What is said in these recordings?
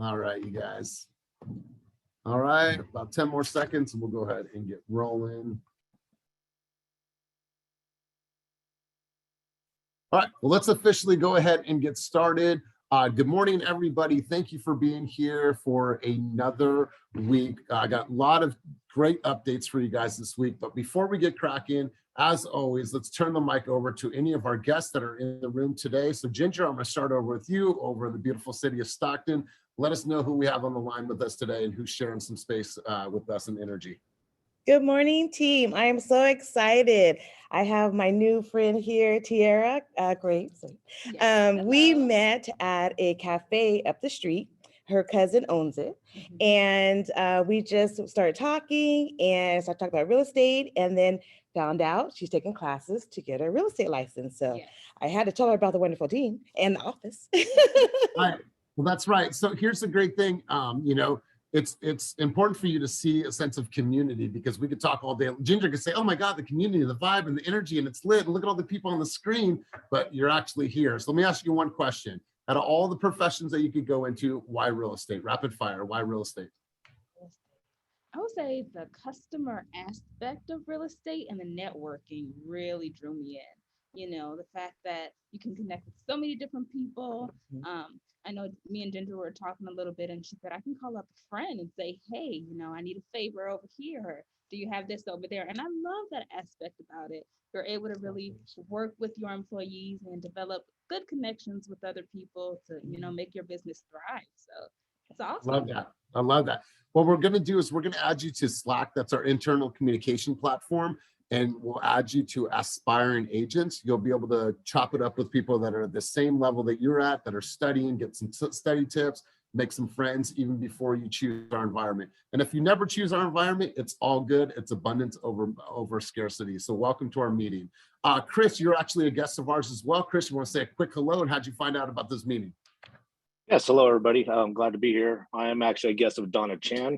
All right, you guys. All right, about 10 more seconds and we'll go ahead and get rolling. All right, well, let's officially go ahead and get started. Good morning, everybody. Thank you for being here for another week. I got a lot of great updates for you guys this week, but before we get cracking, as always, let's turn the mic over to any of our guests that are in the room today. So Ginger, I'm gonna start over with you over in the beautiful city of Stockton. Let us know who we have on the line with us today and who's sharing some space with us and energy. Good morning, team. I am so excited. I have my new friend here, Tiara Graves. Yes. We met at a cafe up the street. Her cousin owns it. And we just started talking and started talking about real estate, and then found out she's taking classes to get her real estate license. So Yes. I had to tell her about the wonderful team and the office. All right. Well, that's right. So here's the great thing. It's important for you to see a sense of community, because we could talk all day. Ginger could say, oh my God, the community, the vibe and the energy, and it's lit. And look at all the people on the screen, but you're actually here. So let me ask you one question. Out of all the professions that you could go into, why real estate? Rapid fire, why real estate? I would say the customer aspect of real estate and the networking really drew me in. You know, the fact that you can connect with so many different people. I know me and Ginger were talking a little bit, and she said, I can call up a friend and say, hey, you know, I need a favor over here. Do you have this over there? And I love that aspect about it. You're able to really work with your employees and develop good connections with other people to, you know, make your business thrive. So it's awesome. Love that. I love that. What we're going to do is we're going to add you to Slack. That's our internal communication platform. And we'll add you to aspiring agents. You'll be able to chop it up with people that are at the same level that you're at, that are studying, get some study tips, make some friends even before you choose our environment. And if you never choose our environment, it's all good. It's abundance over scarcity. So welcome to our meeting. Chris, you're actually a guest of ours as well. Chris, you want to say a quick hello, and how'd you find out about this meeting? Yes, hello everybody. I'm glad to be here. I am actually a guest of Donna Chan.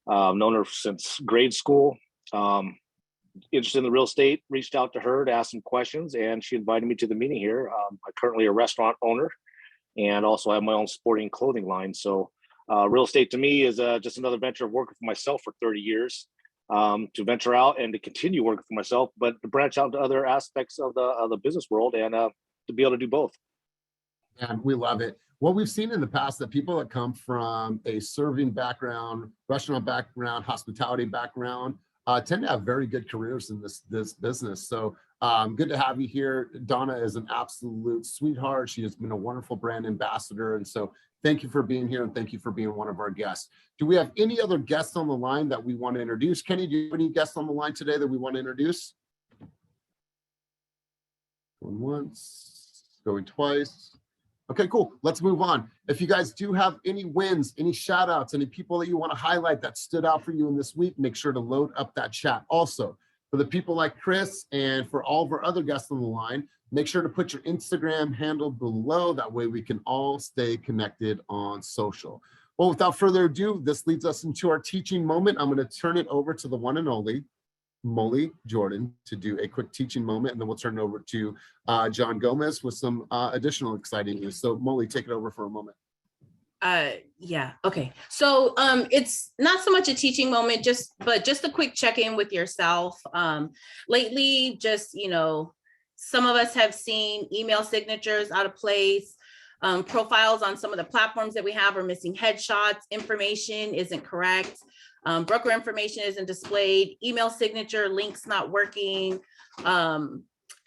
Known her since grade school. Interested in the real estate, reached out to her to ask some questions, and she invited me to the meeting here. I'm currently a restaurant owner, and also have my own sporting clothing line. So real estate to me is just another venture of working for myself for 30 years, to venture out and to continue working for myself, but to branch out to other aspects of the business world, and to be able to do both. And we love it. What we've seen in the past, that people that come from a serving background, restaurant background, hospitality background, tend to have very good careers in this business. So good to have you here. Donna is an absolute sweetheart. She has been a wonderful brand ambassador. And so thank you for being here, and thank you for being one of our guests. Do we have any other guests on the line that we want to introduce? Kenny, do you have any guests on the line today that we want to introduce? Going once, going twice. Okay, cool. Let's move on. If you guys do have any wins, any shout outs, any people that you want to highlight that stood out for you in this week, make sure to load up that chat. Also, for the people like Chris and for all of our other guests on the line, make sure to put your Instagram handle below. That way we can all stay connected on social. Well, without further ado, this leads us into our teaching moment. I'm going to turn it over to the one and only Molly Jordan to do a quick teaching moment, and then we'll turn it over to John Gomez with some additional exciting news. So Molly, take it over for a moment. Yeah, okay. So it's not so much a teaching moment, but just a quick check-in with yourself. Lately, just, you know, some of us have seen email signatures out of place. Profiles on some of the platforms that we have are missing headshots, information isn't correct. Broker information isn't displayed, email signature, links not working,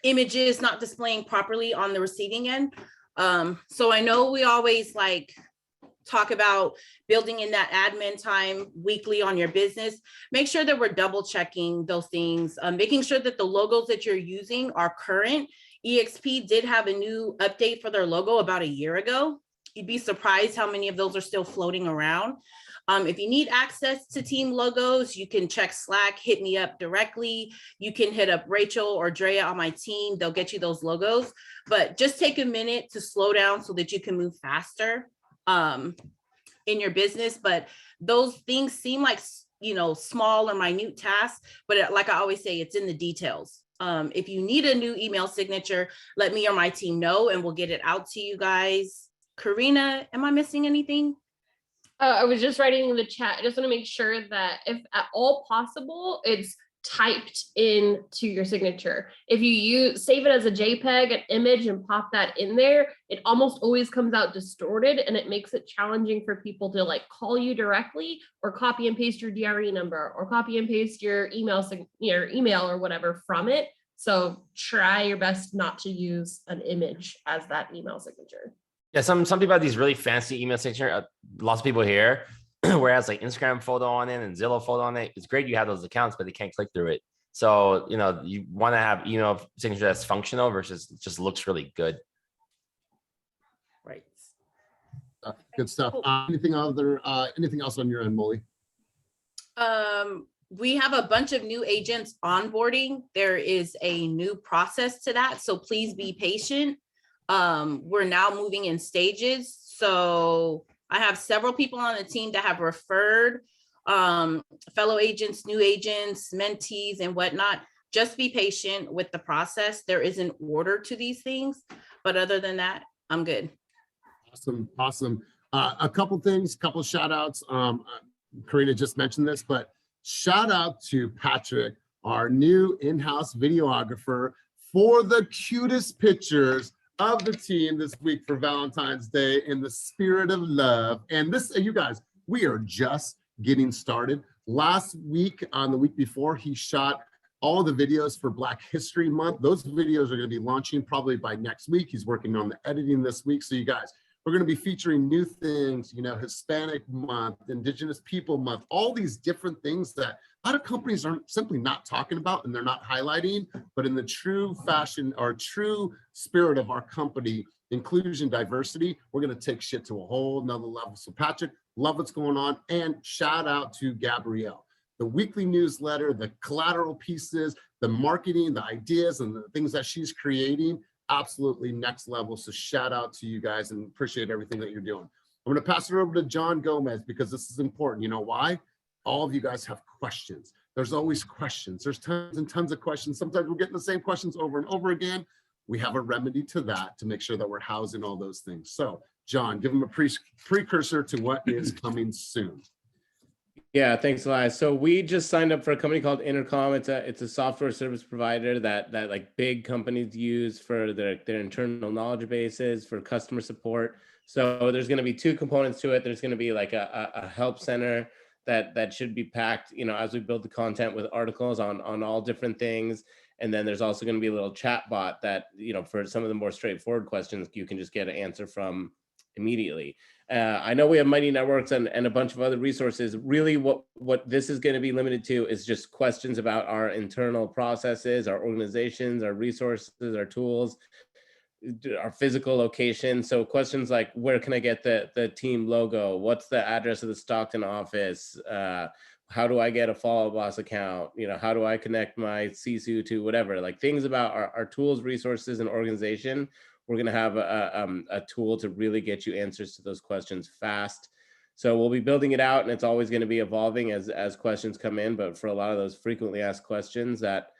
images not displaying properly on the receiving end. So I know we always like talk about building in that admin time weekly on your business. Make sure that we're double checking those things, making sure that the logos that you're using are current. eXp did have a new update for their logo about a year ago. You'd be surprised how many of those are still floating around. If you need access to team logos, you can check Slack, hit me up directly. You can hit up Rachel or Drea on my team. They'll get you those logos, but just take a minute to slow down so that you can move faster in your business. But those things seem like, you know, small or minute tasks, but like I always say, it's in the details. If you need a new email signature, let me or my team know and we'll get it out to you guys Karina, am I missing anything? I was just writing in the chat. I just want to make sure that if at all possible, it's typed into your signature. If you save it as a JPEG, an image, and pop that in there, it almost always comes out distorted, and it makes it challenging for people to like call you directly or copy and paste your DRE number or copy and paste your email or whatever from it. So try your best not to use an image as that email signature. Yeah, some people have these really fancy email signature. Lots of people here, whereas like Instagram photo on it and Zillow photo on it. It's great you have those accounts, but they can't click through it. So you want to have email signature that's functional versus just looks really good. Right. Good stuff. Anything else on your end, Molly? We have a bunch of new agents onboarding. There is a new process to that, so please be patient. We're now moving in stages. So I have several people on the team that have referred fellow agents, new agents, mentees, and whatnot. Just be patient with the process. There is an order to these things, but other than that, I'm good. Awesome. A couple things, couple shout outs. Karina just mentioned this, but shout out to Patrick, our new in-house videographer, for the cutest pictures of the team this week for Valentine's Day in the spirit of love. And this, you guys, we are just getting started. Last week, on the week before, he shot all the videos for Black History Month. Those videos are going to be launching probably by next week. He's working on the editing this week. So you guys, we're going to be featuring new things, Hispanic Month, Indigenous People Month, all these different things that a lot of companies are simply not talking about and they're not highlighting, but in the true fashion or true spirit of our company, inclusion, diversity, we're going to take shit to a whole nother level. So Patrick, love what's going on. And shout out to Gabrielle. The weekly newsletter, the collateral pieces, the marketing, the ideas, and the things that she's creating, absolutely next level. So shout out to you guys and appreciate everything that you're doing. I'm going to pass it over to John Gomez because this is important. You know why? All of you guys have questions. There's always questions. There's tons and tons of questions. Sometimes we're getting the same questions over and over again. We have a remedy to that to make sure that we're housing all those things. So John, give them a precursor to what is coming soon. Yeah, thanks, Elias. So we just signed up for a company called Intercom. It's a software service provider that like big companies use for their internal knowledge bases for customer support. So there's going to be two components to it. There's going to be like a help center that should be packed, as we build the content with articles on all different things. And then there's also going to be a little chat bot that, for some of the more straightforward questions, you can just get an answer from immediately. I know we have Mighty Networks and a bunch of other resources. Really what this is going to be limited to is just questions about our internal processes, our organizations, our resources, our tools, our physical location. So questions like, where can I get the team logo? What's the address of the Stockton office? How do I get a Follow Boss account? How do I connect my CSU to whatever? Like things about our tools, resources, and organization. We're going to have a tool to really get you answers to those questions fast. So we'll be building it out, and it's always going to be evolving as questions come in. But for a lot of those frequently asked questions that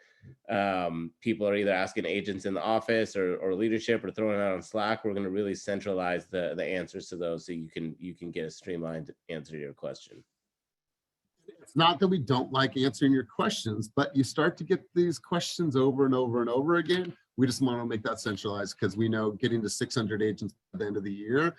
people are either asking agents in the office or leadership or throwing it out on Slack, we're going to really centralize the answers to those so you can get a streamlined answer to your question. It's not that we don't like answering your questions, but you start to get these questions over and over and over again. We just want to make that centralized because we know getting to 600 agents at the end of the year,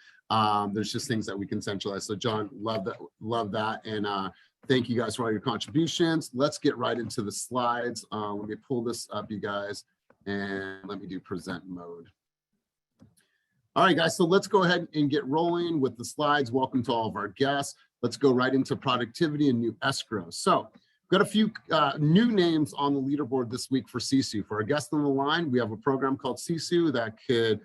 there's just things that we can centralize. So John, love that. And thank you guys for all your contributions. Let's get right into the slides. Let me pull this up, you guys, and let me do present mode. All right, guys, so let's go ahead and get rolling with the slides. Welcome to all of our guests. Let's go right into productivity and new escrow. So we've got a few new names on the leaderboard this week for CSU. For our guests on the line, we have a program called CSU that could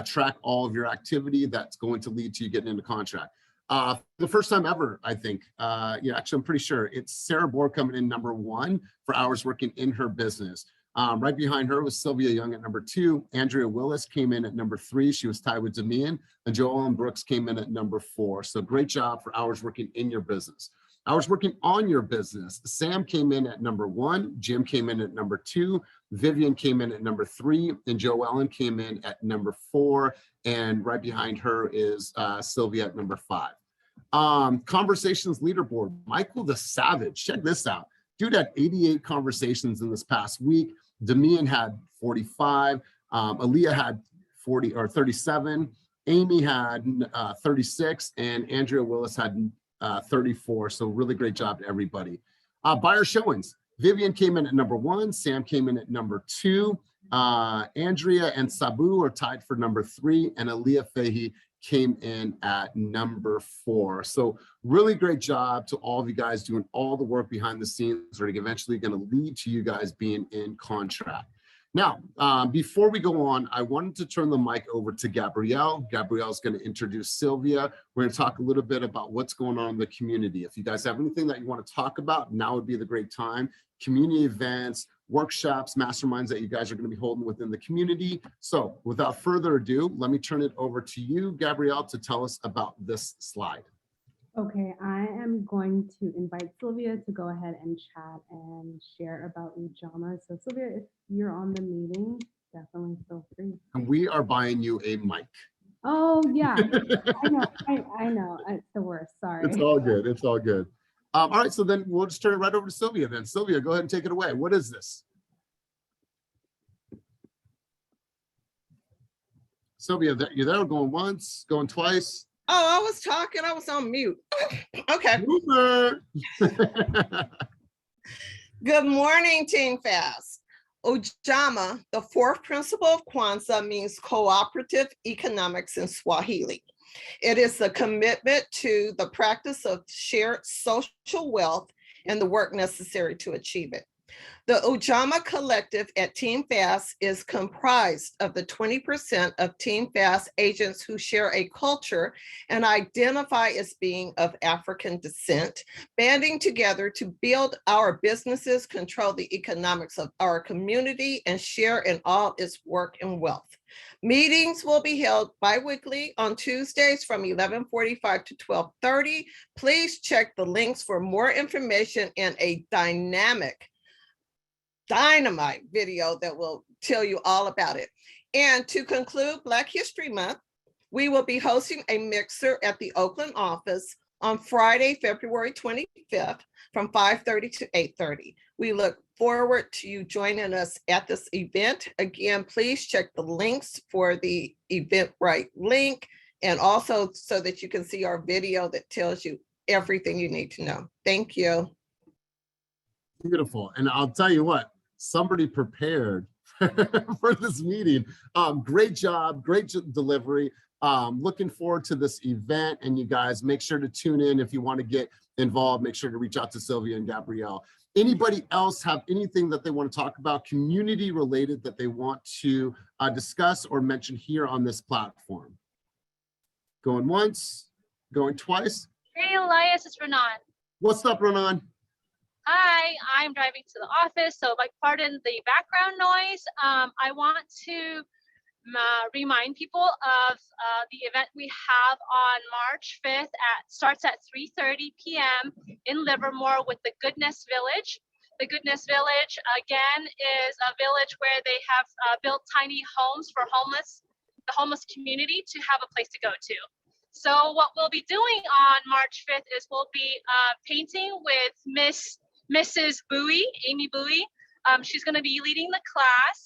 track all of your activity that's going to lead to you getting into contract. The first time ever, I think, actually, I'm pretty sure it's Sarah Bohr coming in #1 for hours working in her business. Right behind her was Sylvia Young at #2. Andrea Willis came in at #3. She was tied with Damian. And Joellen Brooks came in at #4. So great job for hours working in your business. Hours working on your business. Sam came in at number 1, Jim came in at number 2, Vivian came in at number 3, and Joellen came in at number 4. And right behind her is Sylvia at number 5. Conversations leaderboard, Michael the Savage. Check this out. Dude had 88 conversations in this past week. Demian had 45. Aaliyah had 40 or 37. Amy had 36, and Andrea Willis had 34. So really great job to everybody. Buyer showings. Vivian came in at number 1. Sam came in at number 2. Andrea and Sabu are tied for number 3, and Aaliyah Fahy came in at number 4. So really great job to all of you guys doing all the work behind the scenes that are eventually going to lead to you guys being in contract. Now, before we go on, I wanted to turn the mic over to Gabrielle. Gabrielle's going to introduce Sylvia. We're going to talk a little bit about what's going on in the community. If you guys have anything that you want to talk about, now would be the great time. Community events, workshops, masterminds that you guys are going to be holding within the community. So without further ado, let me turn it over to you, Gabrielle, to tell us about this slide. Okay, I am going to invite Sylvia to go ahead and chat and share about Ujamaa. So Sylvia, if you're on the meeting, definitely feel free. And we are buying you a mic. Oh yeah, I know, it's the worst, sorry. It's all good, it's all good. All right, so then we'll just turn it right over to Sylvia then. Sylvia, go ahead and take it away. What is this? Sylvia, you're there going once, going twice. Oh, I was talking, I was on mute. Okay. Good morning, Team Fast. Ujamaa, the fourth principle of Kwanzaa, means cooperative economics in Swahili. It is a commitment to the practice of shared social wealth and the work necessary to achieve it. The Ujamaa Collective at Team Fast is comprised of the 20% of Team Fast agents who share a culture and identify as being of African descent, banding together to build our businesses, control the economics of our community, and share in all its work and wealth. Meetings will be held bi-weekly on Tuesdays from 11:45 to 12:30. Please check the links for more information and a dynamite video that will tell you all about it. And to conclude Black History Month, we will be hosting a mixer at the Oakland office on Friday, February 25th from 5:30 to 8:30. We look forward to you joining us at this event. Again, please check the links for the Eventbrite link, and also so that you can see our video that tells you everything you need to know. Thank you. Beautiful. And I'll tell you what, somebody prepared for this meeting. Great job, great delivery. Looking forward to this event, and you guys make sure to tune in. If you want to get involved, make sure to reach out to Sylvia and Gabrielle. Anybody else have anything that they want to talk about, community related, that they want to discuss or mention here on this platform? Going once, going twice. Hey, Elias, it's Renan. What's up, Renan? Hi, I'm driving to the office, so pardon the background noise. I want to remind people of the event we have on March 5th. Starts at 3:30 p.m. in Livermore with the Goodness Village. The Goodness Village, again, is a village where they have built tiny homes for the homeless community to have a place to go to. So what we'll be doing on March 5th is we'll be painting with Mrs. Bowie, Amy Bowie. She's going to be leading the class.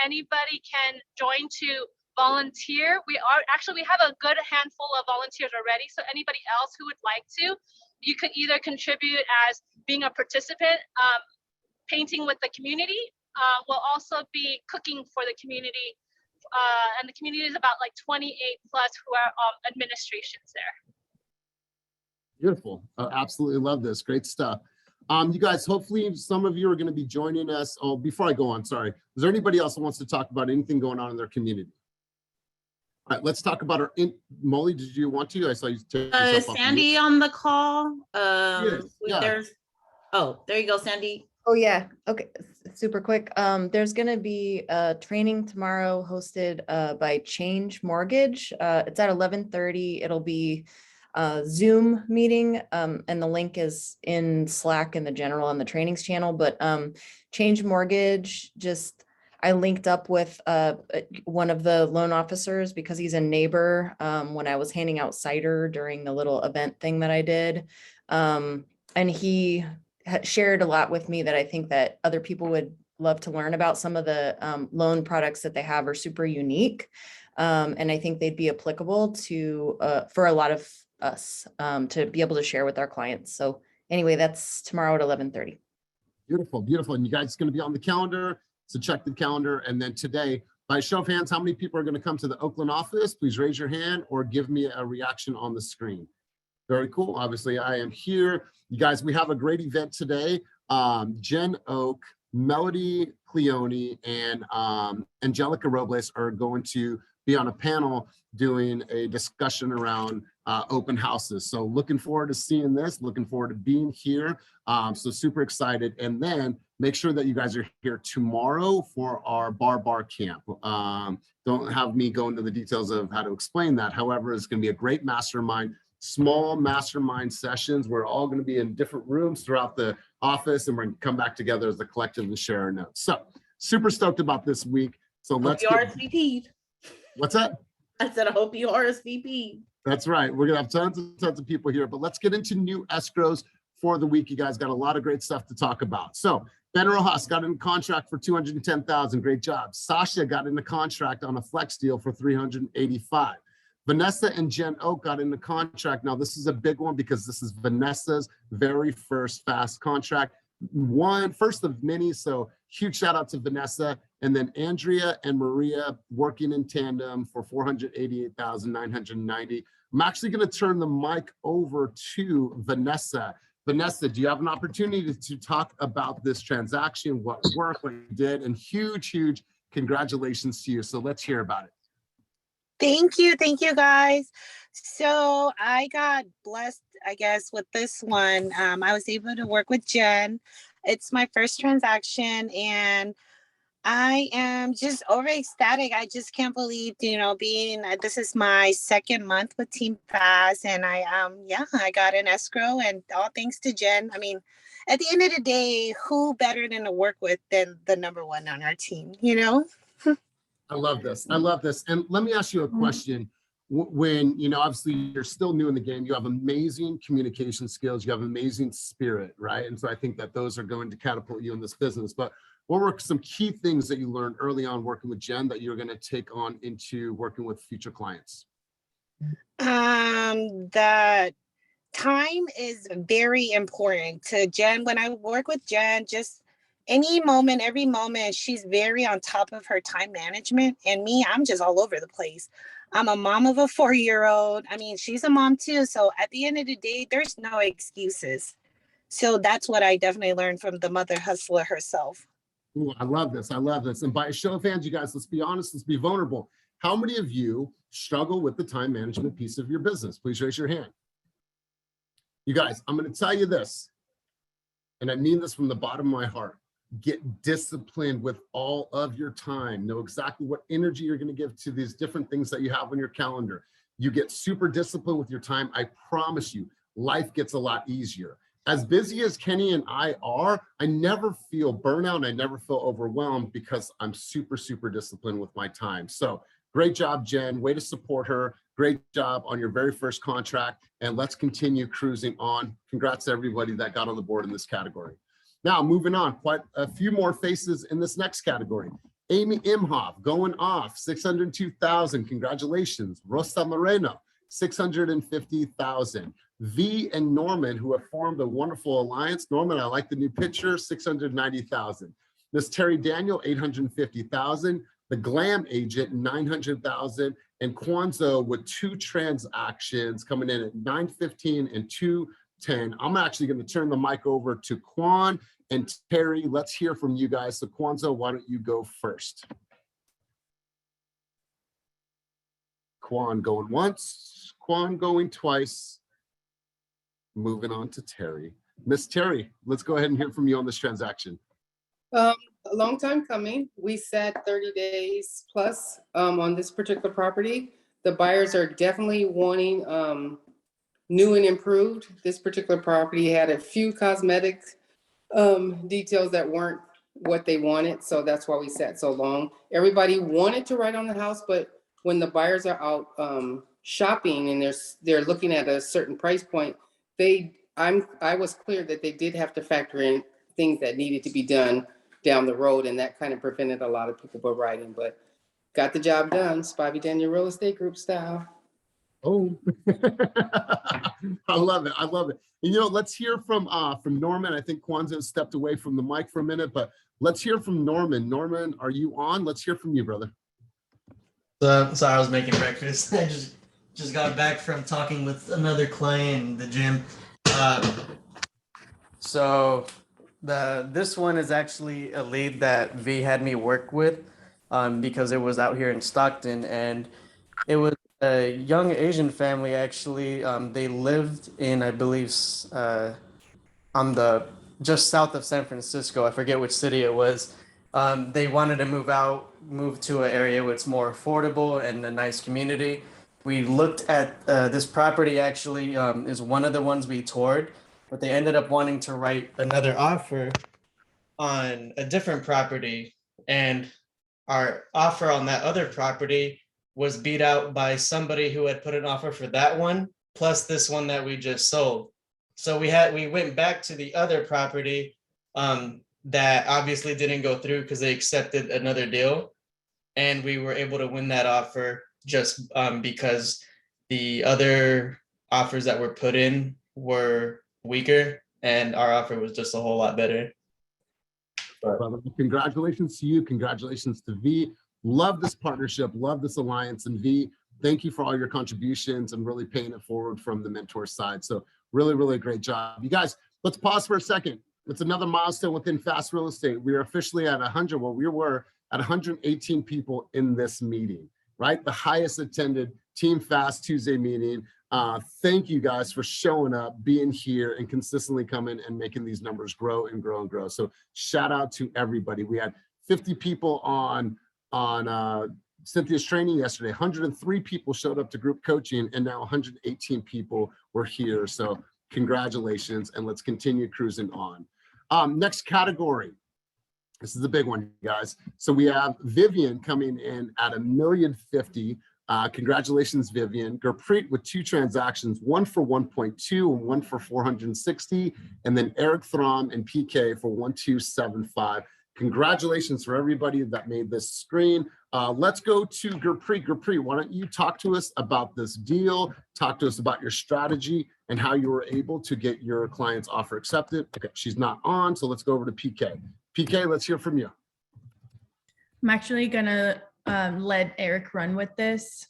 Anybody can join to volunteer. We have a good handful of volunteers already. So anybody else who would like to, you could either contribute as being a participant, painting with the community. We'll also be cooking for the community. And the community is about like 28 plus who are administrations there. Beautiful. Absolutely love this. Great stuff. You guys, hopefully some of you are going to be joining us. Oh, before I go on, sorry. Is there anybody else who wants to talk about anything going on in their community? All right, let's talk about our, Molly, did you want to? I saw you take yourself off Sandy mute. on the call. Yes, yeah. Oh, there you go, Sandy. Oh yeah, okay, super quick. There's gonna be a training tomorrow hosted by Change Mortgage. It's at 11:30. It'll be Zoom meeting, and the link is in Slack in the general on the trainings channel, but Change Mortgage, just I linked up with one of the loan officers because he's a neighbor when I was handing out cider during the little event thing that I did. And he shared a lot with me that I think that other people would love to learn about. Some of the loan products that they have are super unique. And I think they'd be applicable to for a lot of us to be able to share with our clients. So anyway, that's tomorrow at 11:30. Beautiful, beautiful. And you guys going to be on the calendar. So check the calendar. And then today, by show of hands, how many people are going to come to the Oakland office? Please raise your hand or give me a reaction on the screen. Very cool. Obviously, I am here. You guys, we have a great event today. Jen Oak, Melody Cleone, and Angelica Robles are going to be on a panel doing a discussion around open houses. So looking forward to seeing this, looking forward to being here. So super excited. And then make sure that you guys are here tomorrow for our bar camp. Don't have me go into the details of how to explain that. However, it's going to be a great mastermind, small mastermind sessions. We're all going to be in different rooms throughout the office, and we're going to come back together as a collective and share our notes. So super stoked about this week. So let's get... RSVP'd. What's that? I said, I hope you RSVP'd. That's right. We're going to have tons of people here, but let's get into new escrows for the week. You guys got a lot of great stuff to talk about. So Ben Rojas got in a contract for $210,000. Great job. Sasha got in a contract on a flex deal for $385,000. Vanessa and Jen Oak got in the contract. Now, this is a big one because this is Vanessa's very first fast contract. First of many, so huge shout out to Vanessa. And then Andrea and Maria working in tandem for $488,990. I'm actually going to turn the mic over to Vanessa. Vanessa, do you have an opportunity to talk about this transaction, what worked, what you did, and huge congratulations to you. So let's hear about it. Thank you guys. So I got blessed, I guess, with this one. I was able to work with Jen. It's my first transaction and I am just over ecstatic. I just can't believe, this is my second month with Team Pass, and I got an escrow, and all thanks to Jen. I mean, at the end of the day, who better than to work with than the number one on our team, I love this. I love this. And let me ask you a question. When, obviously you're still new in the game, you have amazing communication skills, you have amazing spirit, right? And so I think that those are going to catapult you in this business. But what were some key things that you learned early on working with Jen that you're going to take on into working with future clients? That time is very important to Jen. When I work with Jen, just any moment, every moment, she's very on top of her time management. And me, I'm just all over the place. I'm a mom of a 4-year-old. I mean, she's a mom too. So at the end of the day, there's no excuses. So that's what I definitely learned from the mother hustler herself. Ooh, I love this. I love this. And by a show of hands, you guys, let's be honest, let's be vulnerable. How many of you struggle with the time management piece of your business? Please raise your hand. You guys, I'm going to tell you this, and I mean this from the bottom of my heart. Get disciplined with all of your time. Know exactly what energy you're going to give to these different things that you have on your calendar. You get super disciplined with your time. I promise you, life gets a lot easier. As busy as Kenny and I are, I never feel burnout. I never feel overwhelmed because I'm super disciplined with my time. So great job, Jen. Way to support her. Great job on your very first contract. And let's continue cruising on. Congrats to everybody that got on the board in this category. Now, moving on, quite a few more faces in this next category. Amy Imhoff going off, $602,000. Congratulations. Rosa Moreno, $650,000. V and Norman, who have formed a wonderful alliance. Norman, I like the new picture, $690,000. Miss Terry Daniel, $850,000. The Glam Agent, $900,000. And Kwanzo with 2 transactions coming in at $915,000 and $210,000. I'm actually going to turn the mic over to Kwan and Terry. Let's hear from you guys. So Kwanzo, why don't you go first? Kwan going once, Kwan going twice. Moving on to Terry. Miss Terry, let's go ahead and hear from you on this transaction. A long time coming. We said 30 days plus on this particular property. The buyers are definitely wanting new and improved. This particular property had a few cosmetic details that weren't what they wanted, so that's why we sat so long. Everybody wanted to write on the house, but when the buyers are out shopping and they're looking at a certain price point, I was clear that they did have to factor in things that needed to be done down the road, and that kind of prevented a lot of people from writing, but got the job done, Spivey Daniel Real Estate Group style. Oh, I love it. I love it. And, you know, let's hear from Norman. I think Kwanzaa stepped away from the mic for a minute, but let's hear from Norman. Norman, are you on? Let's hear from you, brother. Sorry, I was making breakfast. I just got back from talking with another client in the gym. So this one is actually a lead that V had me work with because it was out here in Stockton, and it was a young Asian family actually. They lived in, I believe, on the just south of San Francisco. I forget which city it was. They wanted to move to an area where it's more affordable and a nice community. We looked at this property actually is one of the ones we toured, but they ended up wanting to write another offer on a different property. And our offer on that other property was beat out by somebody who had put an offer for that one, plus this one that we just sold. So we went back to the other property that obviously didn't go through because they accepted another deal. And we were able to win that offer just because the other offers that were put in were weaker and our offer was just a whole lot better. Brother, congratulations to you. Congratulations to V. Love this partnership. Love this alliance. And V, thank you for all your contributions and really paying it forward from the mentor side. So really, really great job. You guys, let's pause for a second. It's another milestone within Fast Real Estate. We are officially at 100. Well, we were at 118 people in this meeting, right? The highest attended Team Fast Tuesday meeting. Thank you guys for showing up, being here, and consistently coming and making these numbers grow and grow and grow. So shout out to everybody. We had 50 people on Cynthia's training yesterday. 103 people showed up to group coaching, and now 118 people were here. So congratulations, and let's continue cruising on. Next category. This is a big one, guys. So we have Vivian coming in at $1,050,000. Congratulations, Vivian. Gurpreet with 2 transactions, one for 1.2 and one for 460, and then Eric Throm and PK for 1275. Congratulations for everybody that made this screen. Let's go to Gurpreet. Gurpreet, why don't you talk to us about this deal, talk to us about your strategy and how you were able to get your client's offer accepted. Okay, she's not on, so let's go over to PK. PK, let's hear from you. I'm actually gonna let Eric run with this.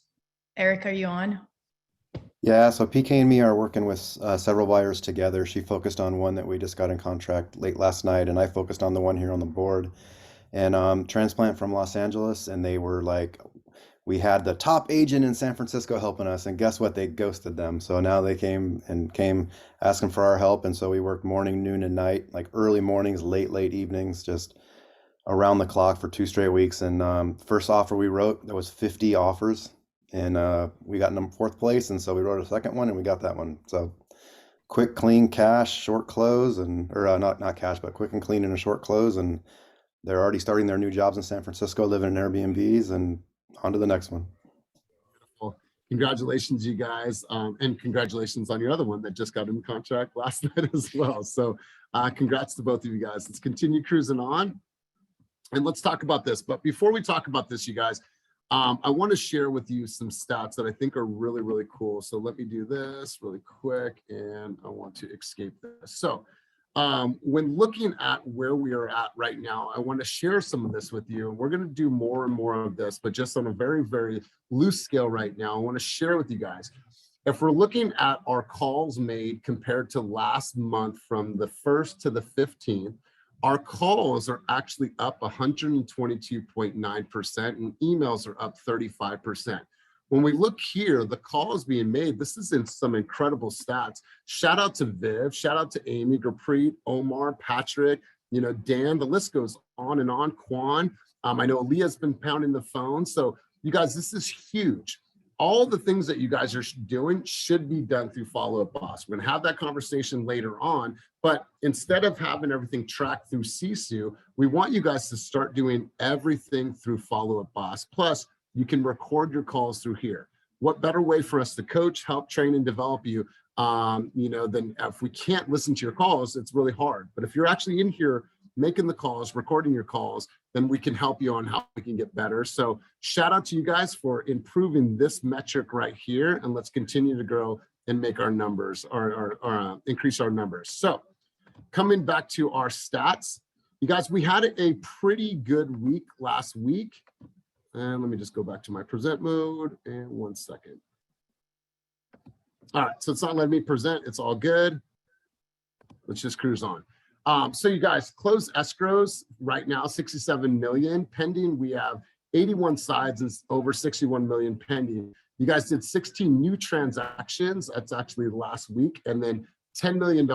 Eric, are you on? Yeah, so PK and me are working with several buyers together. She focused on one that we just got in contract late last night, and I focused on the one here on the board. And transplant from Los Angeles, and they were like, we had the top agent in San Francisco helping us, and guess what? They ghosted them. So now they came asking for our help, and so we worked morning, noon, and night, like early mornings, late evenings, just around the clock for 2 straight weeks. And first offer we wrote, there was 50 offers, and we got 4th place, and so we wrote a second one, and we got that one. So quick, clean, cash, short close, and or not cash, but quick and clean and a short close, and they're already starting their new jobs in San Francisco, living in Airbnbs, and on to the next one. Well, congratulations, you guys, and congratulations on your other one that just got in contract last night as well. So congrats to both of you guys. Let's continue cruising on, and let's talk about this. But before we talk about this, you guys, I want to share with you some stats that I think are really, really cool. So let me do this really quick, and I want to escape this. So when looking at where we are at right now, I want to share some of this with you. We're going to do more and more of this, but just on a very, very loose scale right now. I want to share with you guys. If we're looking at our calls made compared to last month from the 1st to the 15th, our calls are actually up 122.9% and emails are up 35%. When we look here, the calls being made, this is in some incredible stats. Shout out to Viv, shout out to Amy, Gurpreet, Omar, Patrick, Dan, the list goes on and on, Quan. I know Aaliyah's been pounding the phone. So you guys, this is huge. all the things that you guys are doing should be done through Follow Up Boss. We're gonna have that conversation later on, but instead of having everything tracked through Sisu, we want you guys to start doing everything through Follow Up Boss. Plus, you can record your calls through here. What better way for us to coach, help, train, and develop you, than if we can't listen to your calls, it's really hard. But if you're actually in here making the calls, recording your calls, then we can help you on how we can get better. So shout out to you guys for improving this metric right here, and let's continue to grow and make our numbers or increase our numbers. So coming back to our stats, you guys, we had a pretty good week last week. And let me just go back to my present mode and 1 second. All right, so it's not letting me present, it's all good. Let's just cruise on. So you guys, closed escrows right now, 67 million pending. We have 81 sides and over 61 million pending. You guys did 16 new transactions. That's actually last week, and then $10 million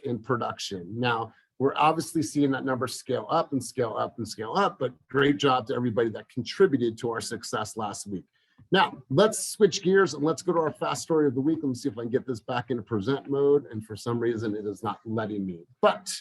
in production. Now, we're obviously seeing that number scale up and scale up and scale up, but great job to everybody that contributed to our success last week. Now, let's switch gears and let's go to our fast story of the week. Let me see if I can get this back into present mode. And for some reason, it is not letting me. But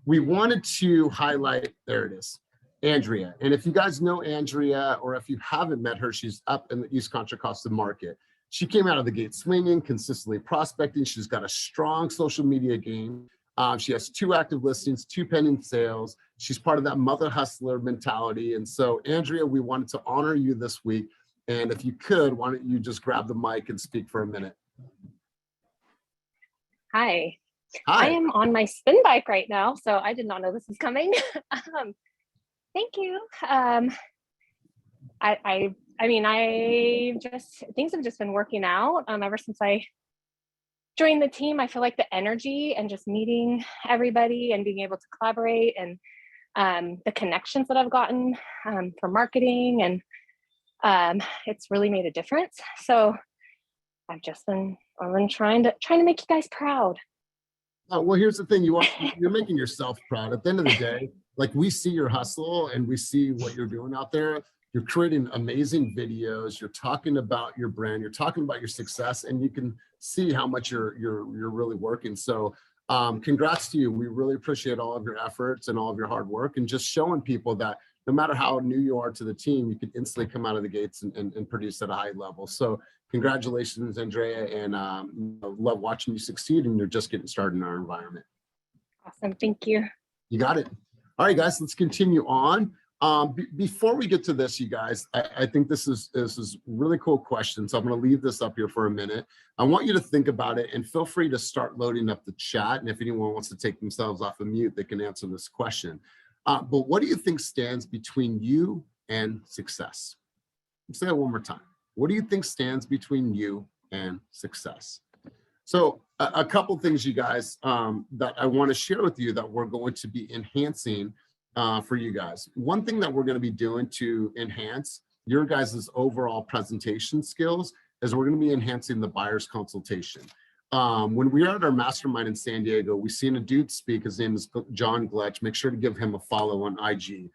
we wanted to highlight, there it is, Andrea. And if you guys know Andrea, or if you haven't met her, she's up in the East Contra Costa market. She came out of the gate swinging, consistently prospecting. She's got a strong social media game. She has 2 active listings, 2 pending sales. She's part of that mother hustler mentality. And so, Andrea, we wanted to honor you this week. And if you could, why don't you just grab the mic and speak for a minute? Hi. Hi. I am on my spin bike right now, so I did not know this was coming. Thank you. Things have just been working out ever since I joined the team. I feel like the energy and just meeting everybody and being able to collaborate, and the connections that I've gotten for marketing, and it's really made a difference. So I've been trying to make you guys proud. Oh, well, here's the thing. You're making yourself proud. At the end of the day, like, we see your hustle and we see what you're doing out there. You're creating amazing videos. You're talking about your brand. You're talking about your success, and you can see how much you're really working. So congrats to you. We really appreciate all of your efforts and all of your hard work, and just showing people that no matter how new you are to the team, you can instantly come out of the gates and produce at a high level. So congratulations, Andrea, and love watching you succeed, and you're just getting started in our environment. Awesome, thank you. You got it. All right, guys, let's continue on. Before we get to this, you guys, I think this is really cool question. So I'm going to leave this up here for a minute. I want you to think about it, and feel free to start loading up the chat. And if anyone wants to take themselves off of mute, they can answer this question. But what do you think stands between you and success? Let's say that one more time. What do you think stands between you and success? So a couple things, you guys, that I want to share with you that we're going to be enhancing for you guys. One thing that we're going to be doing to enhance your guys' overall presentation skills is we're going to be enhancing the buyer's consultation. When we were at our mastermind in San Diego, we seen a dude speak. His name is John Gletch. Make sure to give him a follow on IG.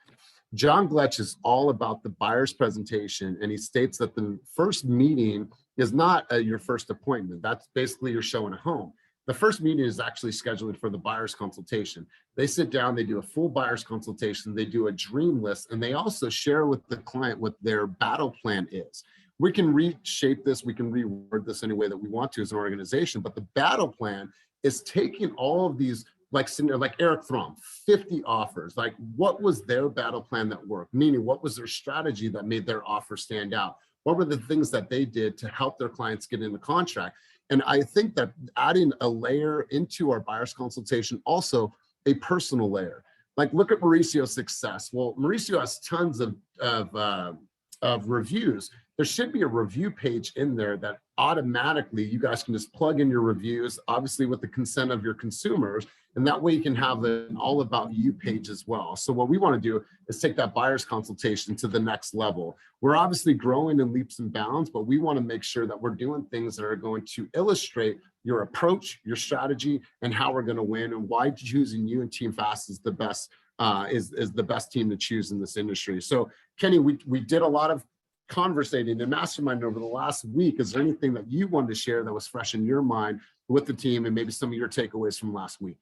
John Gletch is all about the buyer's presentation, and he states that the first meeting is not your first appointment. That's basically you're showing a home. The first meeting is actually scheduled for the buyer's consultation. They sit down, they do a full buyer's consultation, they do a dream list, and they also share with the client what their battle plan is. We can reshape this, we can reword this any way that we want to as an organization, but the battle plan is taking all of these, like Eric Throm, 50 offers. Like, what was their battle plan that worked? Meaning, what was their strategy that made their offer stand out? What were the things that they did to help their clients get in the contract? And I think that adding a layer into our buyer's consultation, also a personal layer. Like, look at Mauricio's success. Well, Mauricio has tons of reviews. There should be a review page in there that automatically you guys can just plug in your reviews, obviously with the consent of your consumers, and that way you can have an all about you page as well. So what we want to do is take that buyer's consultation to the next level. We're obviously growing in leaps and bounds, but we want to make sure that we're doing things that are going to illustrate your approach, your strategy, and how we're going to win, and why choosing you and Team Fast is the best is the best team to choose in this industry. So Kenny, we did a lot of conversating and masterminding over the last week, is there anything that you wanted to share that was fresh in your mind with the team and maybe some of your takeaways from last week?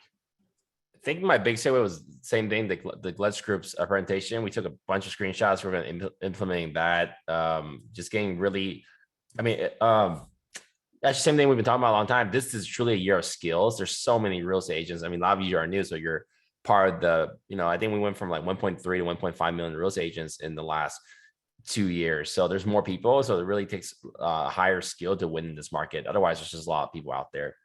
I think my big takeaway was the same thing, the Glitch Group's presentation. We took a bunch of screenshots. We're going to implementing that. Just getting really, I mean, that's the same thing we've been talking about a long time. This is truly a year of skills. There's so many real estate agents. I mean, a lot of you are new, so you're part of the, I think we went from like 1.3 to 1.5 million real estate agents in the last 2 years. So there's more people. So it really takes a higher skill to win in this market. Otherwise, there's just a lot of people out there.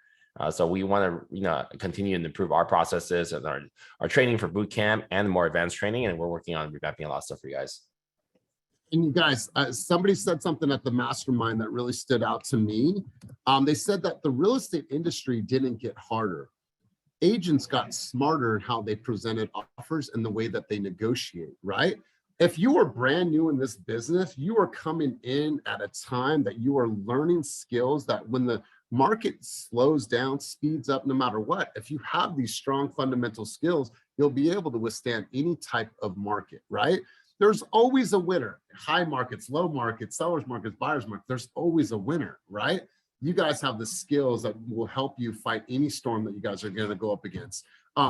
So we want to, continue to improve our processes and our training for boot camp and more advanced training. And we're working on revamping a lot of stuff for you guys. And you guys, somebody said something at the mastermind that really stood out to me. They said that the real estate industry didn't get harder. Agents got smarter in how they presented offers and the way that they negotiate, right? If you are brand new in this business, you are coming in at a time that you are learning skills that when the market slows down, speeds up, no matter what, if you have these strong fundamental skills, you'll be able to withstand any type of market, right? There's always a winner. High markets, low markets, sellers markets, buyers markets, there's always a winner, right? You guys have the skills that will help you fight any storm that you guys are going to go up against.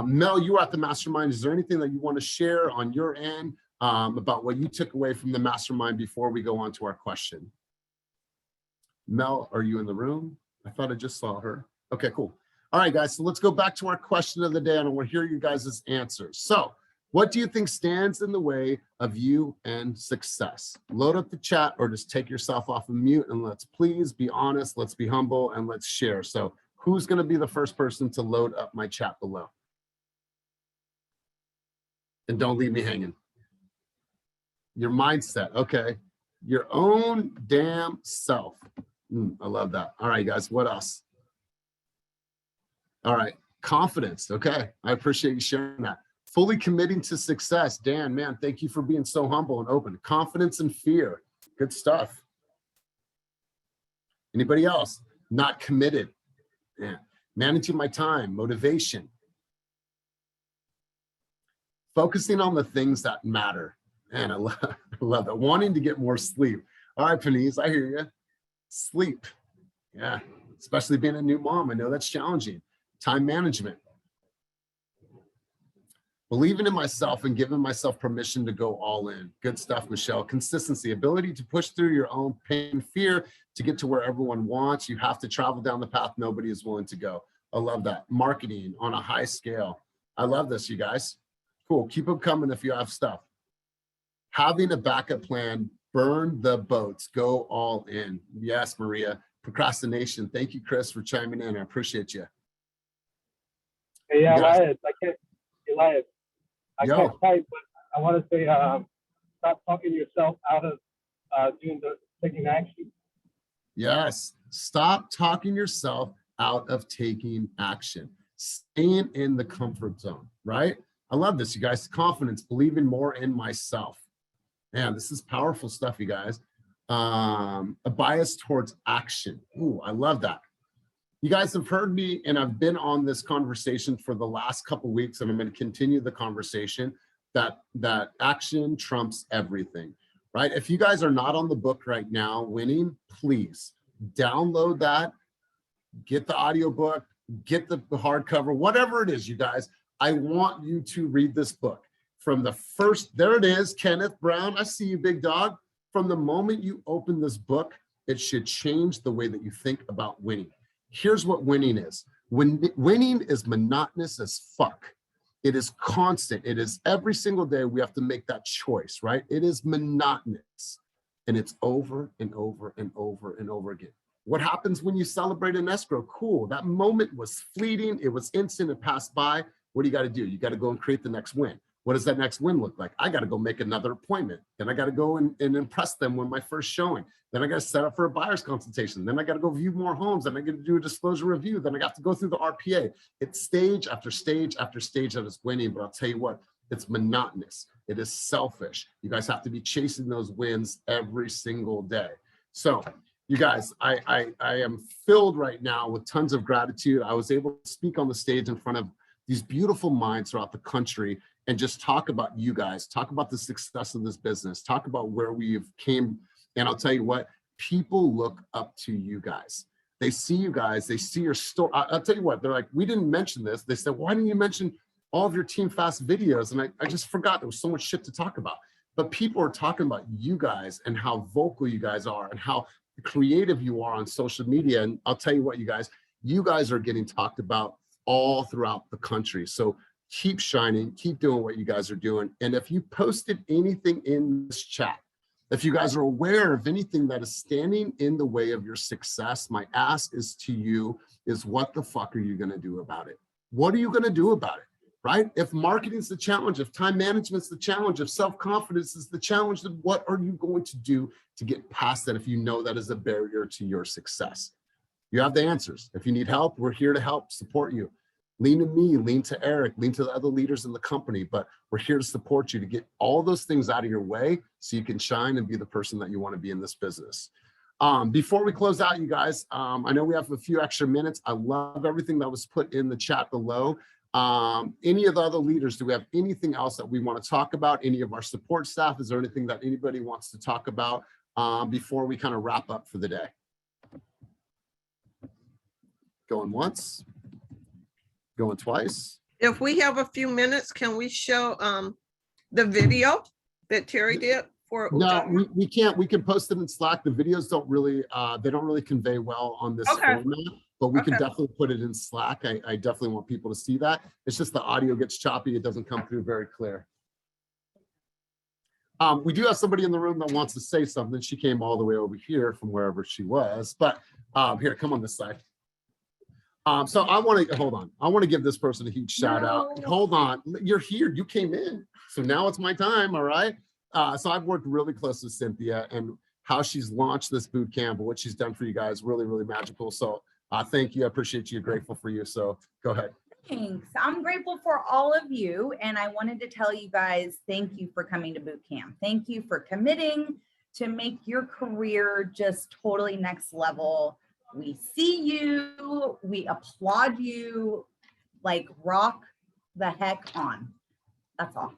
Mel, you were at the mastermind. Is there anything that you want to share on your end about what you took away from the mastermind before we go on to our question? Mel, are you in the room? I thought I just saw her. Okay, cool. All right, guys, so let's go back to our question of the day, and I want to hear you guys' answers. So what do you think stands in the way of you and success? Load up the chat or just take yourself off of mute, and let's please be honest, let's be humble, and let's share. So who's going to be the first person to load up my chat below? And don't leave me hanging. Your mindset, okay. Your own damn self. I love that. All right, guys, what else? All right, confidence. Okay, I appreciate you sharing that. Fully committing to success. Dan, man, thank you for being so humble and open. Confidence and fear. Good stuff. Anybody else? Not committed. Yeah. Managing my time. Motivation. Focusing on the things that matter. Man, I love that. Wanting to get more sleep. All right, Panise, I hear you. Sleep. Yeah, especially being a new mom. I know that's challenging. Time management. Believing in myself and giving myself permission to go all in. Good stuff, Michelle. Consistency, ability to push through your own pain and fear to get to where everyone wants. You have to travel down the path nobody is willing to go. I love that. Marketing on a high scale. I love this, you guys. Cool. Keep them coming if you have stuff. Having a backup plan. Burn the boats. Go all in. Yes, Maria. Procrastination. Thank you, Chris, for chiming in. I appreciate you. Hey, Elias, I can't type, but I want to say stop talking yourself out of taking action. Yes, stop talking yourself out of taking action. Staying in the comfort zone, right? I love this, you guys. Confidence, believing more in myself. Man, this is powerful stuff, you guys. A bias towards action. Ooh, I love that. You guys have heard me, and I've been on this conversation for the last couple of weeks, and I'm going to continue the conversation that action trumps everything, right? If you guys are not on the book right now, Winning, please download that, get the audiobook, get the hardcover, whatever it is, you guys. I want you to read this book from the first, there it is, Kenneth Brown. I see you, big dog. From the moment you open this book, it should change the way that you think about winning. Here's what winning is. Winning is monotonous as fuck. It is constant. It is every single day we have to make that choice, right? It is monotonous, and it's over and over and over and over again. What happens when you celebrate an escrow? Cool. That moment was fleeting. It was instant. It passed by. What do? You got to go and create the next win. What does that next win look like? I got to go make another appointment. Then I got to go and impress them with my first showing. Then I got to set up for a buyer's consultation. Then I got to go view more homes. Then I got to do a disclosure review. Then I got to go through the RPA. It's stage after stage after stage that is winning. But I'll tell you what, it's monotonous. It is selfish. You guys have to be chasing those wins every single day. So you guys, I am filled right now with tons of gratitude. I was able to speak on the stage in front of these beautiful minds throughout the country and just talk about you guys, talk about the success of this business, talk about where we've came And I'll tell you what, people look up to you guys. They see you guys, they see your story. I'll tell you what, they're like, we didn't mention this. They said, why didn't you mention all of your Team Fast videos? And I just forgot, there was so much shit to talk about. But people are talking about you guys and how vocal you guys are and how creative you are on social media. And I'll tell you what, you guys are getting talked about all throughout the country. So keep shining, keep doing what you guys are doing. And if you posted anything in this chat, if you guys are aware of anything that is standing in the way of your success, my ask is to you is, what the fuck are you going to do about it? What are you going to do about it? Right? If marketing is the challenge, if time management's the challenge, if self-confidence is the challenge, then what are you going to do to get past that if you know that is a barrier to your success? You have the answers. If you need help, we're here to help, support you. Lean to me, lean to Eric, lean to the other leaders in the company, but we're here to support you to get all those things out of your way so you can shine and be the person that you want to be in this business. Before we close out, you guys, I know we have a few extra minutes. I love everything that was put in the chat below. Any of the other leaders, do we have anything else that we want to talk about? Any of our support staff? Is there anything that anybody wants to talk about before we kind of wrap up for the day? Going once, going twice. If we have a few minutes, can we show the video that Terry did for No, Ujama? we can't. We can post it in Slack. The videos don't really, they don't really convey well on this format, but we can definitely put it in Slack. I definitely want people to see that. It's just the audio gets choppy. It doesn't come through very clear. We do have somebody in the room that wants to say something. She came all the way over here from wherever she was, but here, come on this side. So I want to, hold on. I want to give this person a huge shout out. Hold on, you're here, you came in. So now it's my time, all right? So I've worked really close with Cynthia, and how she's launched this boot camp, what she's done for you guys, really, really magical. So thank you, I appreciate you, grateful for you. So go ahead. Thanks. I'm grateful for all of you. And I wanted to tell you guys, thank you for coming to boot camp. Thank you for committing to make your career just totally next level. We see you, we applaud you, like rock the heck on. That's all.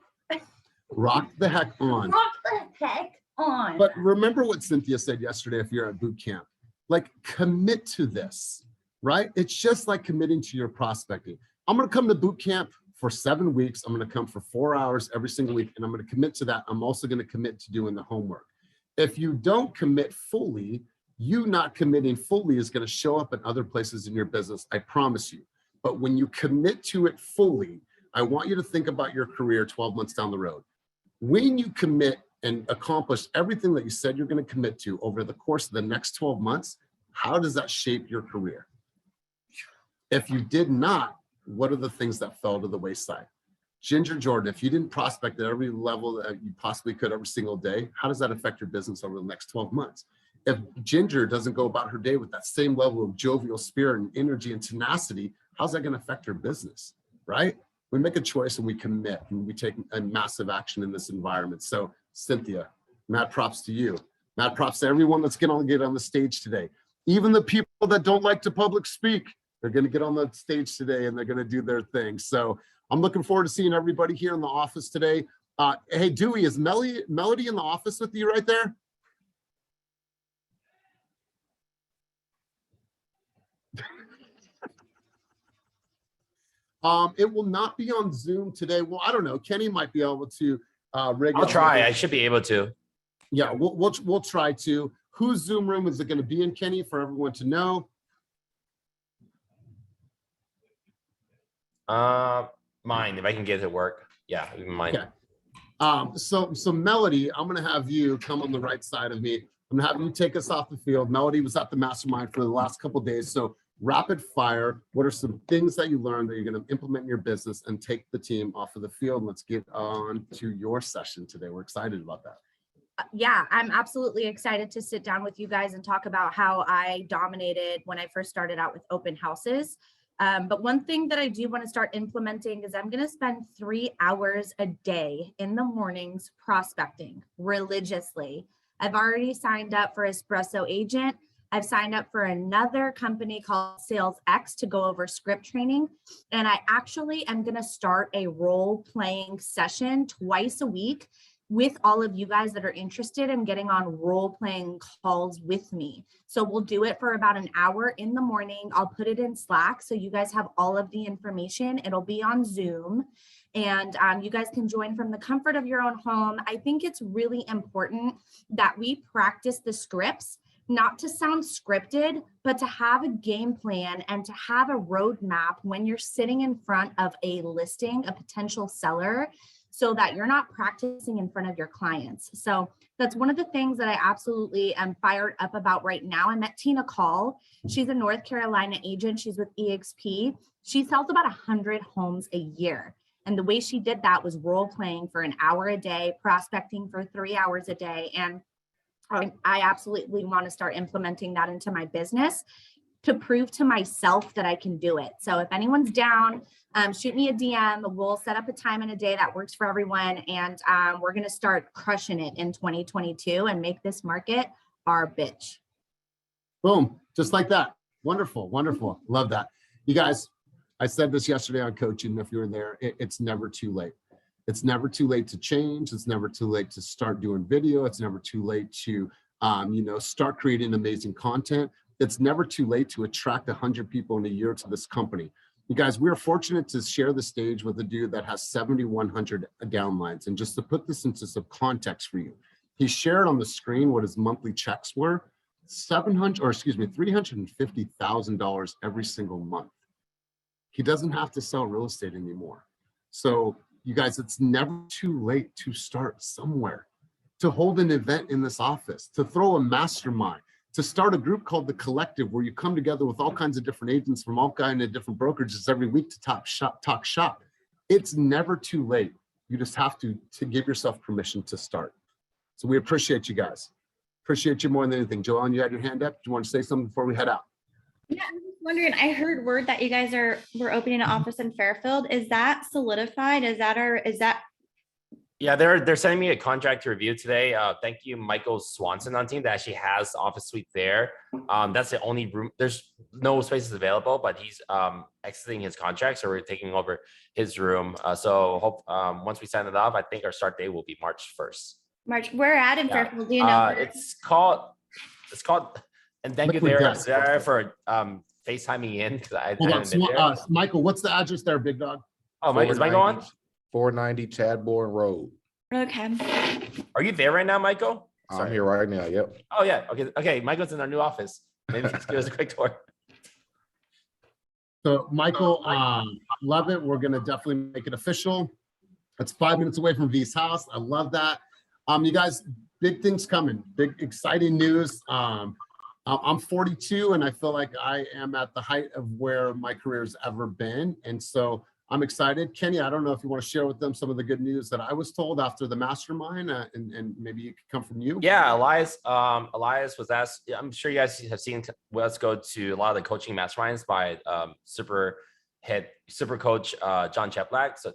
Rock the heck on. Rock the heck on. But remember what Cynthia said yesterday, if you're at boot camp, like commit to this, right? It's just like committing to your prospecting. I'm going to come to boot camp for 7 weeks. I'm going to come for 4 hours every single week, and I'm going to commit to that. I'm also going to commit to doing the homework. If you don't commit fully, you not committing fully is going to show up in other places in your business, I promise you. But when you commit to it fully, I want you to think about your career 12 months down the road. When you commit and accomplish everything that you said you're going to commit to over the course of the next 12 months, how does that shape your career? If you did not, what are the things that fell to the wayside? Ginger Jordan, if you didn't prospect at every level that you possibly could every single day, how does that affect your business over the next 12 months? If Ginger doesn't go about her day with that same level of jovial spirit and energy and tenacity, how's that going to affect her business, right? We make a choice and we commit and we take a massive action in this environment. So Cynthia, mad props to you. Mad props to everyone that's going to get on the stage today. Even the people that don't like to public speak, they're going to get on the stage today and they're going to do their thing. So I'm looking forward to seeing everybody here in the office today. Hey, Dewey, is Melody in the office with you right there? It will not be on Zoom today. Well, I don't know. Kenny might be able to I'll try. I should be able to. Yeah, we'll try to. Whose Zoom room is it going to be in, Kenny, for everyone to know? Mine, if I can get it to work. Yeah, even mine. Okay. So Melody, I'm going to have you come on the right side of me. I'm going to have you take us off the field. Melody was at the mastermind for the last couple of days. So rapid fire, what are some things that you learned that you're going to implement in your business and take the team off of the field? Let's get on to your session today. We're excited about that. Yeah, I'm absolutely excited to sit down with you guys and talk about how I dominated when I first started out with open houses. But one thing that I do want to start implementing is I'm going to spend 3 hours a day in the mornings prospecting religiously. I've already signed up for Espresso Agent. I've signed up for another company called Sales X to go over script training. And I actually am going to start a role-playing session twice a week with all of you guys that are interested in getting on role-playing calls with me. So we'll do it for about an hour in the morning. I'll put it in Slack so you guys have all of the information. It'll be on Zoom, and you guys can join from the comfort of your own home. I think it's really important that we practice the scripts, not to sound scripted, but to have a game plan and to have a roadmap when you're sitting in front of a listing, a potential seller, so that you're not practicing in front of your clients. So that's one of the things that I absolutely am fired up about right now. I met Tina Call. She's a North Carolina agent. She's with eXp. She sells about 100 homes a year. And the way she did that was role playing for an hour a day, prospecting for 3 hours a day. And I absolutely want to start implementing that into my business to prove to myself that I can do it. So if anyone's down, shoot me a DM. We'll set up a time and a day that works for everyone. And we're going to start crushing it in 2022 and make this market our bitch. Boom, just like that. Wonderful, wonderful. Love that. You guys, I said this yesterday on coaching. If you were there, it's never too late. It's never too late to change. It's never too late to start doing video. It's never too late to, start creating amazing content. It's never too late to attract 100 people in a year to this company. You guys, we're fortunate to share the stage with a dude that has 7,100 downlines. And just to put this into some context for you, he shared on the screen what his monthly checks were, $350,000 every single month. He doesn't have to sell real estate anymore. So you guys, it's never too late to start somewhere, to hold an event in this office, to throw a mastermind, to start a group called The Collective, where you come together with all kinds of different agents from all kinds of different brokerages every week to talk shop. It's never too late. You just have to give yourself permission to start. So we appreciate you guys. Appreciate you more than anything. Joanne, you had your hand up. Do you want to say something before we head out? Yeah, I was just wondering, I heard word that you guys we're opening an office in Fairfield. Is that solidified? Is that Yeah, they're sending me a contract to review today. Thank you, Michael Swanson on team that actually has the office suite there. That's the only room. There's no spaces available, but he's exiting his contract, so we're taking over his room. So hope once we sign it off, I think our start date will be March 1st. March? Where at in Fairfield? Do you know? It's called, and thank you there for FaceTiming in, because I haven't been there. Michael, what's the address there, big dog? Oh, Mike, is Michael on? 490 Chadbourne Road. Okay. Are you there right now, Michael? I'm here right now. Yep. Oh yeah. Okay. Michael's in our new office. Maybe just give us a quick tour. So Michael, love it. We're gonna definitely make it official. It's 5 minutes away from V's house. I love that. You guys, big things coming. Big exciting news. I'm 42 and I feel like I am at the height of where my career's ever been, and so I'm excited. Kenny, I don't know if you want to share with them some of the good news that I was told after the mastermind, and maybe it could come from you. Yeah, Elias was asked. I'm sure you guys have seen us go to a lot of the coaching masterminds by super coach John Cheplak. So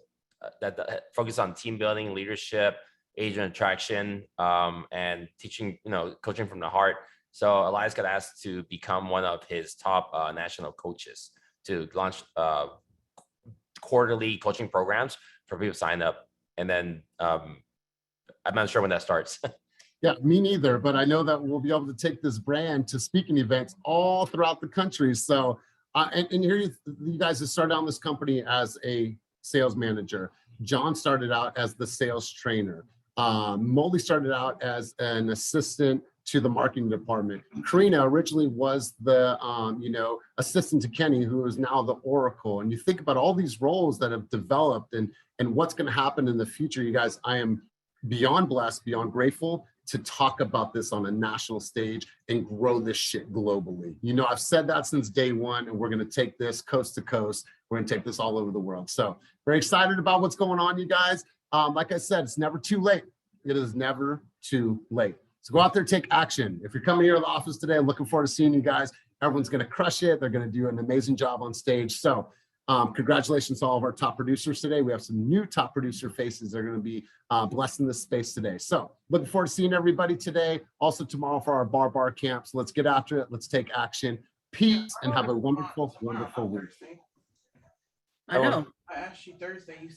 that focus on team building, leadership, agent attraction, and teaching, coaching from the heart. So Elias got asked to become one of his top national coaches to launch quarterly coaching programs for people to sign up. And then I'm not sure when that starts. Yeah, me neither, but I know that we'll be able to take this brand to speaking events all throughout the country. So, and here you guys have started on this company as a sales manager. John started out as the sales trainer. Molly started out as an assistant to the marketing department. Karina originally was the assistant to Kenny, who is now the Oracle. And you think about all these roles that have developed and what's going to happen in the future. You guys, I am beyond blessed, beyond grateful to talk about this on a national stage and grow this shit globally. I've said that since day one, and we're going to take this coast to coast. We're going to take this all over the world. So very excited about what's going on, you guys. Like I said, it's never too late. It is never too late. So go out there, take action. If you're coming here to the office today, I'm looking forward to seeing you guys. Everyone's going to crush it. They're going to do an amazing job on stage. So congratulations to all of our top producers today. We have some new top producer faces that are going to be blessing this space today. So looking forward to seeing everybody today. Also tomorrow for our bar camps. Let's get after it. Let's take action. Peace and have a wonderful, wonderful week. I know. I asked you Thursday. You said